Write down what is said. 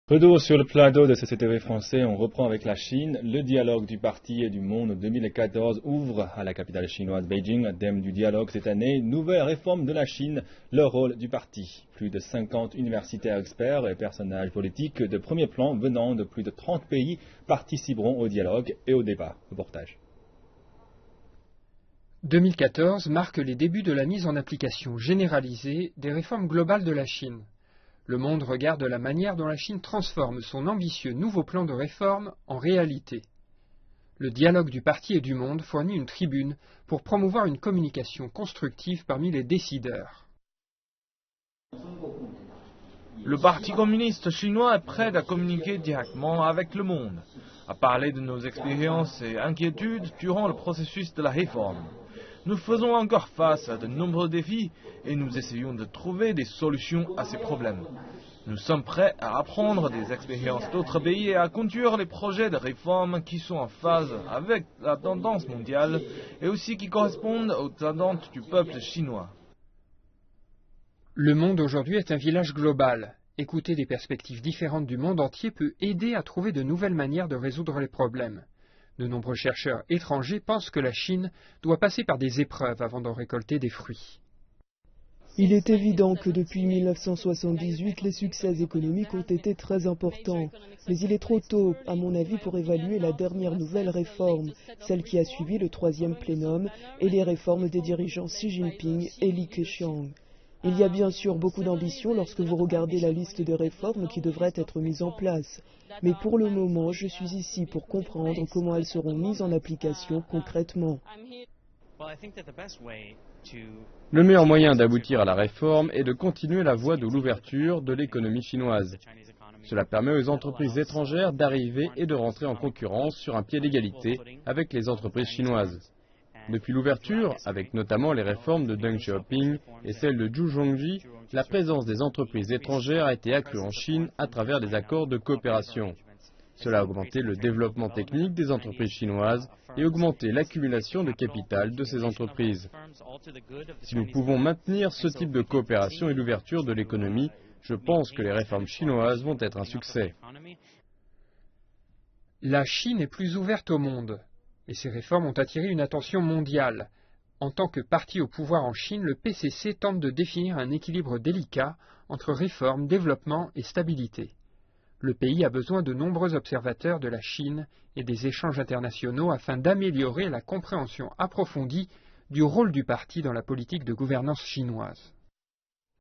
Retour sur le plateau de CCTV français, on reprend avec la Chine. Le dialogue du Parti et du Monde 2014 ouvre à la capitale chinoise Beijing. Thème du dialogue cette année, nouvelle réforme de la Chine, le rôle du parti. Plus de 50 universitaires experts et personnages politiques de premier plan venant de plus de 30 pays participeront au dialogue et au débat. Reportage. 2014 marque les débuts de la mise en application généralisée des réformes globales de la Chine. Le monde regarde la manière dont la Chine transforme son ambitieux nouveau plan de réforme en réalité. Le dialogue du Parti et du Monde fournit une tribune pour promouvoir une communication constructive parmi les décideurs. Le Parti communiste chinois est prêt à communiquer directement avec le monde, à parler de nos expériences et inquiétudes durant le processus de la réforme. Nous faisons encore face à de nombreux défis et nous essayons de trouver des solutions à ces problèmes. Nous sommes prêts à apprendre des expériences d'autres pays et à conduire les projets de réforme qui sont en phase avec la tendance mondiale et aussi qui correspondent aux attentes du peuple chinois. Le monde aujourd'hui est un village global. Écouter des perspectives différentes du monde entier peut aider à trouver de nouvelles manières de résoudre les problèmes. De nombreux chercheurs étrangers pensent que la Chine doit passer par des épreuves avant d'en récolter des fruits. Il est évident que depuis 1978, les succès économiques ont été très importants. Mais il est trop tôt, à mon avis, pour évaluer la dernière nouvelle réforme, celle qui a suivi le 3e plénum et les réformes des dirigeants Xi Jinping et Li Keqiang. Il y a bien sûr beaucoup d'ambition lorsque vous regardez la liste de réformes qui devraient être mises en place. Mais pour le moment, je suis ici pour comprendre comment elles seront mises en application concrètement. Le meilleur moyen d'aboutir à la réforme est de continuer la voie de l'ouverture de l'économie chinoise. Cela permet aux entreprises étrangères d'arriver et de rentrer en concurrence sur un pied d'égalité avec les entreprises chinoises. Depuis l'ouverture, avec notamment les réformes de Deng Xiaoping et celles de Zhu Rongji, la présence des entreprises étrangères a été accrue en Chine à travers des accords de coopération. Cela a augmenté le développement technique des entreprises chinoises et augmenté l'accumulation de capital de ces entreprises. Si nous pouvons maintenir ce type de coopération et l'ouverture de l'économie, je pense que les réformes chinoises vont être un succès. La Chine est plus ouverte au monde. Et ces réformes ont attiré une attention mondiale. En tant que parti au pouvoir en Chine, le PCC tente de définir un équilibre délicat entre réforme, développement et stabilité. Le pays a besoin de nombreux observateurs de la Chine et des échanges internationaux afin d'améliorer la compréhension approfondie du rôle du parti dans la politique de gouvernance chinoise.